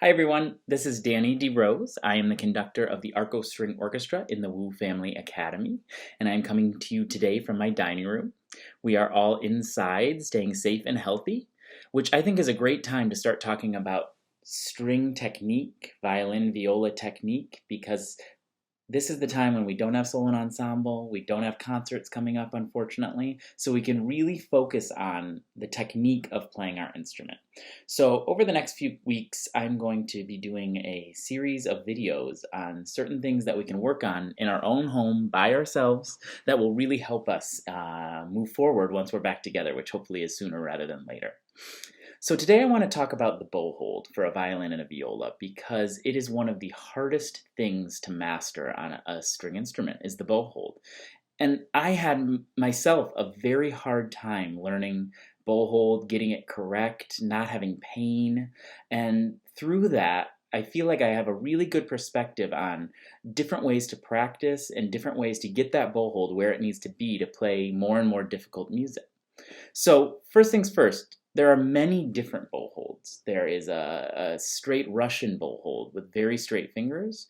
Hi everyone, this is Danny DeRose. I am the conductor of the Arco String Orchestra in the Wu Family Academy, and I'm coming to you today from my dining room. We are all inside, staying safe and healthy, which I think is a great time to start talking about string technique, violin, viola technique, because this is the time when we don't have solo ensemble, we don't have concerts coming up, unfortunately, so we can really focus on the technique of playing our instrument. So over the next few weeks, I'm going to be doing a series of videos on certain things that we can work on in our own home by ourselves that will really help us move forward once we're back together, which hopefully is sooner rather than later. So today I want to talk about the bow hold for a violin and a viola because it is one of the hardest things to master on a string instrument is the bow hold. And I had myself a very hard time learning bow hold, getting it correct, not having pain. And through that, I feel like I have a really good perspective on different ways to practice and different ways to get that bow hold where it needs to be to play more and more difficult music. So first things first, there are many different bow holds. There is a straight Russian bow hold with very straight fingers.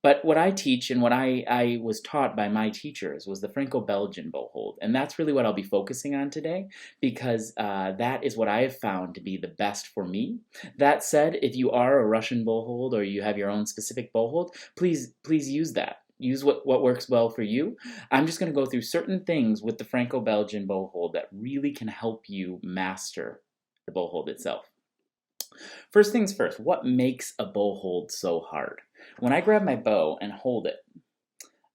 But what I teach and what I was taught by my teachers was the Franco-Belgian bow hold. And that's really what I'll be focusing on today because that is what I have found to be the best for me. That said, if you are a Russian bow hold or you have your own specific bow hold, please use that. Use what works well for you. I'm just going to go through certain things with the Franco-Belgian bow hold that really can help you master the bow hold itself. First things first, what makes a bow hold so hard? When I grab my bow and hold it,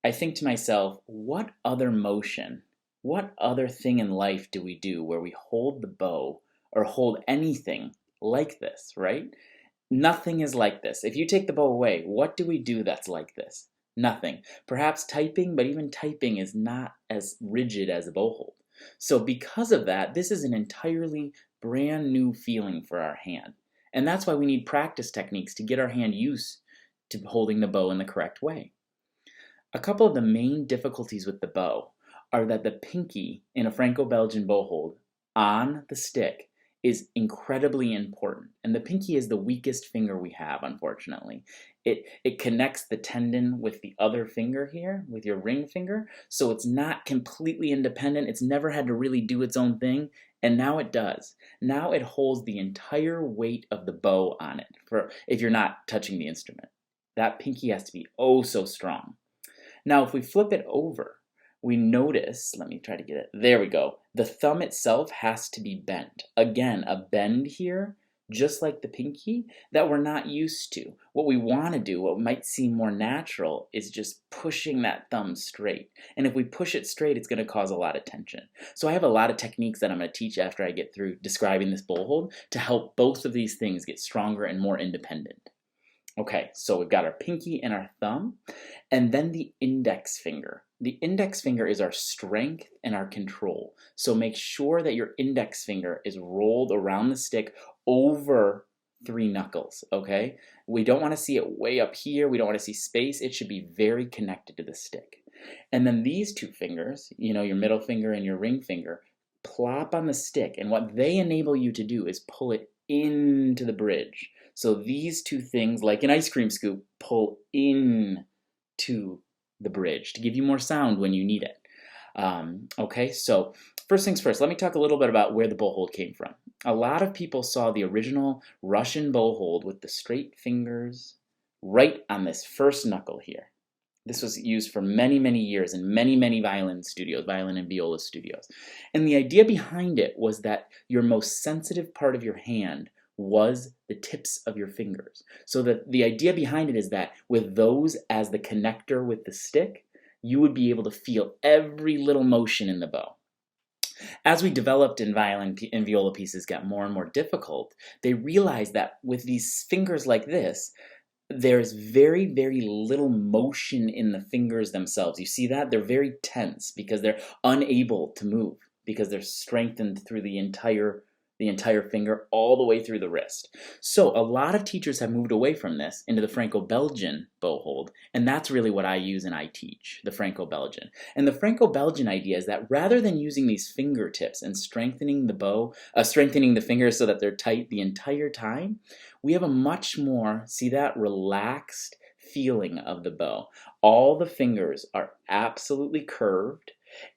I think to myself, what other motion, what other thing in life do we do where we hold the bow or hold anything like this, right? Nothing is like this. If you take the bow away, what do we do that's like this? Nothing. Perhaps typing, but even typing is not as rigid as a bow hold. So because of that, this is an entirely brand new feeling for our hand. And that's why we need practice techniques to get our hand used to holding the bow in the correct way. A couple of the main difficulties with the bow are that the pinky in a Franco-Belgian bow hold on the stick is incredibly important. And the pinky is the weakest finger we have, unfortunately. It connects the tendon with the other finger here, with your ring finger, so it's not completely independent. It's never had to really do its own thing, and now it does. Now it holds the entire weight of the bow on it, for if you're not touching the instrument. That pinky has to be oh so strong. Now if we flip it over, we notice, let me try to get it, there we go. The thumb itself has to be bent. Again, a bend here, just like the pinky, that we're not used to. What we want to do, what might seem more natural, is just pushing that thumb straight. And if we push it straight, it's going to cause a lot of tension. So I have a lot of techniques that I'm going to teach after I get through describing this bow hold to help both of these things get stronger and more independent. Okay, so we've got our pinky and our thumb, and then the index finger. The index finger is our strength and our control. So make sure that your index finger is rolled around the stick over 3 knuckles, okay? We don't want to see it way up here. We don't want to see space. It should be very connected to the stick. And then these 2 fingers, your middle finger and your ring finger, plop on the stick, and what they enable you to do is pull it into the bridge. So these 2 things, like an ice cream scoop, pull in to the bridge to give you more sound when you need it. Okay, so first things first, let me talk a little bit about where the bow hold came from. A lot of people saw the original Russian bow hold with the straight fingers right on this first knuckle here. This was used for many, many years in many, many violin studios, violin and viola studios. And the idea behind it was that your most sensitive part of your hand was the tips of your fingers. So the idea behind it is that with those as the connector with the stick, you would be able to feel every little motion in the bow. As we developed in violin and viola pieces got more and more difficult, they realized that with these fingers like this, there's very, very little motion in the fingers themselves. You see that? They're very tense because they're unable to move because they're strengthened through the entire the entire finger all the way through the wrist. So a lot of teachers have moved away from this into the Franco-Belgian bow hold, and that's really what I use and I teach, the Franco-Belgian. And the Franco-Belgian idea is that rather than using these fingertips and strengthening the bow, strengthening the fingers so that they're tight the entire time, we have a much more, see that, relaxed feeling of the bow. All the fingers are absolutely curved,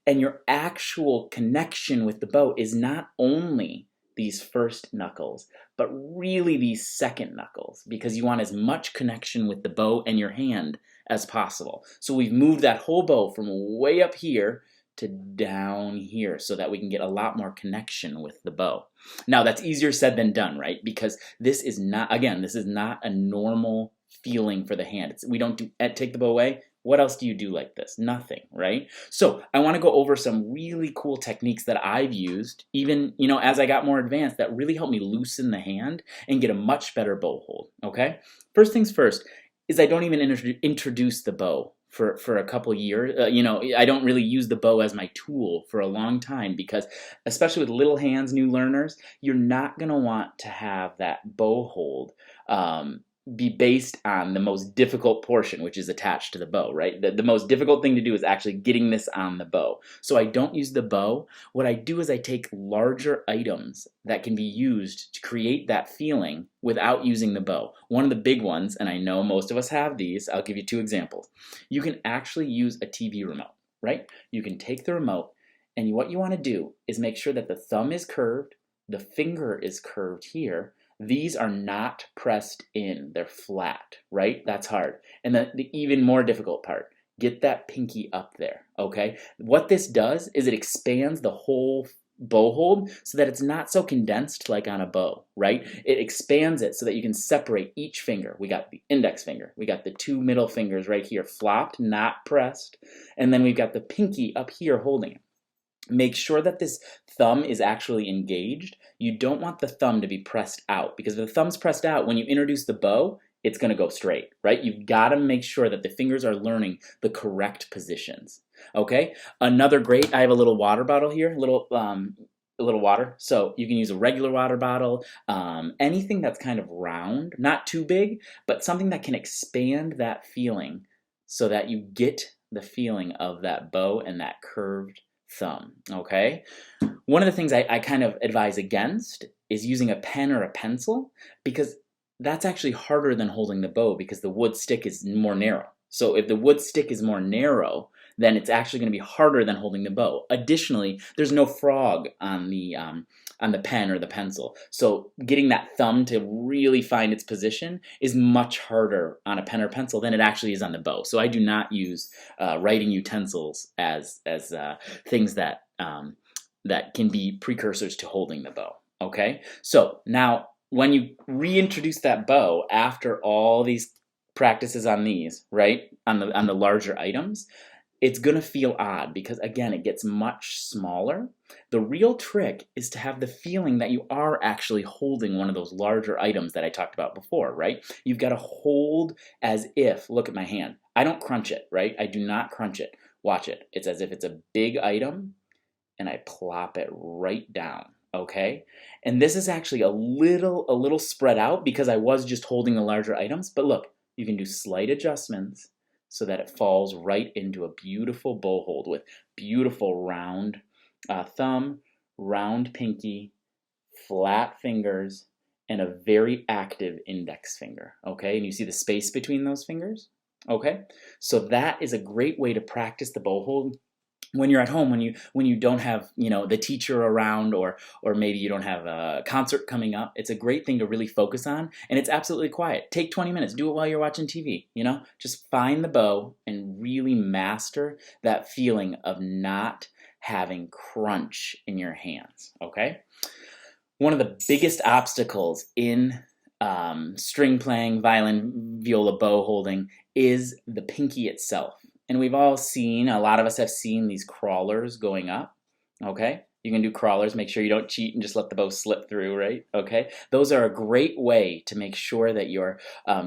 and your actual connection with the bow is not only these first knuckles, but really these second knuckles, because you want as much connection with the bow and your hand as possible. So we've moved that whole bow from way up here to down here so that we can get a lot more connection with the bow. Now that's easier said than done, right? Because this is not, again, this is not a normal feeling for the hand. We don't take the bow away. What else do you do like this? Nothing, right? So I want to go over some really cool techniques that I've used, even, as I got more advanced, that really helped me loosen the hand and get a much better bow hold, okay? First things first is I don't even introduce the bow for a couple years. I don't really use the bow as my tool for a long time because, especially with little hands, new learners, you're not going to want to have that bow hold be based on the most difficult portion, which is attached to the bow, right? The most difficult thing to do is actually getting this on the bow. So I don't use the bow. What I do is I take larger items that can be used to create that feeling without using the bow. One of the big ones, and I know most of us have these, I'll give you two examples. You can actually use a TV remote, right? You can take the remote, and what you want to do is make sure that the thumb is curved, the finger is curved here. These are not pressed in, they're flat, right? That's hard. And the even more difficult part, get that pinky up there, okay? What this does is it expands the whole bow hold so that it's not so condensed like on a bow, right? It expands it so that you can separate each finger. We got the index finger, we got the two middle fingers right here, flopped, not pressed, and then we've got the pinky up here holding it. Make sure that this thumb is actually engaged. You don't want the thumb to be pressed out, because if the thumb's pressed out, when you introduce the bow, it's going to go straight, right? You've got to make sure that the fingers are learning the correct positions, okay? Another great, I have a little water bottle here, a little water. So you can use a regular water bottle, anything that's kind of round, not too big, but something that can expand that feeling so that you get the feeling of that bow and that curved thumb, okay? One of the things I kind of advise against is using a pen or a pencil, because that's actually harder than holding the bow because the wood stick is more narrow. So if the wood stick is more narrow, then it's actually going to be harder than holding the bow. Additionally, there's no frog on the pen or the pencil. So getting that thumb to really find its position is much harder on a pen or pencil than it actually is on the bow. So I do not use writing utensils as things that can be precursors to holding the bow. Okay, so now when you reintroduce that bow after all these practices on these, right, on the larger items, it's going to feel odd because, again, it gets much smaller. The real trick is to have the feeling that you are actually holding one of those larger items that I talked about before, right? You've got to hold as if, look at my hand. I don't crunch it, right? I do not crunch it. Watch it. It's as if it's a big item, and I plop it right down, okay? And this is actually a little spread out because I was just holding the larger items, but look, you can do slight adjustments so that it falls right into a beautiful bow hold with beautiful round thumb, round pinky, flat fingers, and a very active index finger, okay? And you see the space between those fingers, okay? So that is a great way to practice the bow hold when you're at home, when you don't have, the teacher around, or maybe you don't have a concert coming up. It's a great thing to really focus on, and it's absolutely quiet. Take 20 minutes, do it while you're watching TV, just find the bow and really master that feeling of not having crunch in your hands, okay? One of the biggest obstacles in string playing, violin, viola, bow holding is the pinky itself. And we've all seen, a lot of us have seen these crawlers going up, okay? You can do crawlers, make sure you don't cheat and just let the bow slip through, right? Okay? Those are a great way to make sure that you're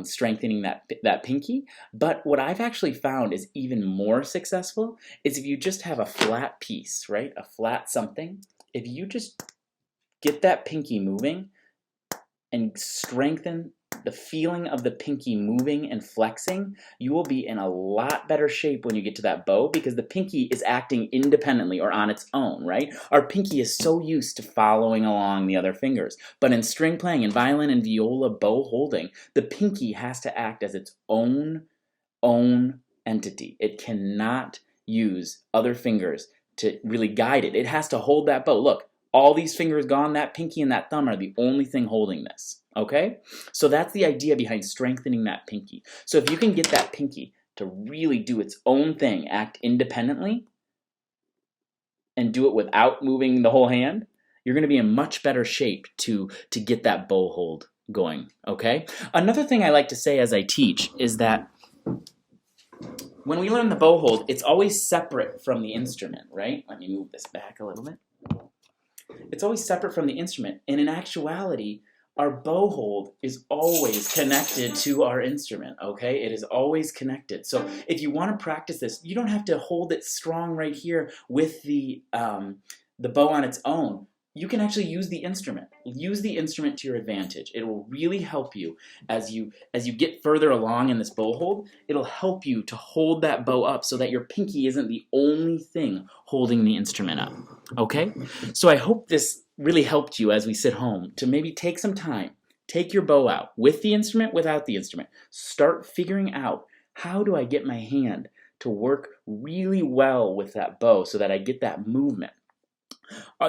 strengthening that pinky. But what I've actually found is even more successful is if you just have a flat piece, right? A flat something. If you just get that pinky moving and strengthen the feeling of the pinky moving and flexing, you will be in a lot better shape when you get to that bow because the pinky is acting independently or on its own, right? Our pinky is so used to following along the other fingers. But in string playing, in violin and viola bow holding, the pinky has to act as its own entity. It cannot use other fingers to really guide it. It has to hold that bow. Look, all these fingers gone, that pinky and that thumb are the only thing holding this, okay? So that's the idea behind strengthening that pinky. So if you can get that pinky to really do its own thing, act independently, and do it without moving the whole hand, you're gonna be in much better shape to get that bow hold going, okay? Another thing I like to say as I teach is that when we learn the bow hold, it's always separate from the instrument, right? Let me move this back a little bit. It's always separate from the instrument, and in actuality, our bow hold is always connected to our instrument, okay? It is always connected. So if you want to practice this, you don't have to hold it strong right here with the bow on its own. You can actually use the instrument. Use the instrument to your advantage. It will really help you as you get further along in this bow hold. It'll help you to hold that bow up so that your pinky isn't the only thing holding the instrument up, okay? So I hope this really helped you as we sit home to maybe take some time, take your bow out with the instrument, without the instrument. Start figuring out, how do I get my hand to work really well with that bow so that I get that movement?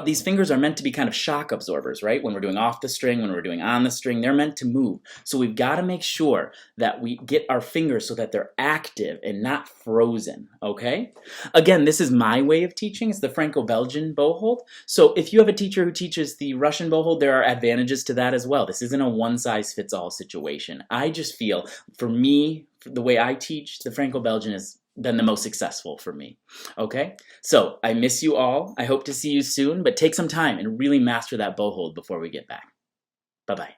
These fingers are meant to be kind of shock absorbers, right? When we're doing off the string, when we're doing on the string, they're meant to move. So we've got to make sure that we get our fingers so that they're active and not frozen, okay? Again, this is my way of teaching. It's the Franco-Belgian bow hold. So if you have a teacher who teaches the Russian bow hold, there are advantages to that as well. This isn't a one-size-fits-all situation. I just feel, for me, the way I teach, the Franco-Belgian has been the most successful for me, okay? So I miss you all. I hope to see you soon, but take some time and really master that bow hold before we get back. Bye-bye.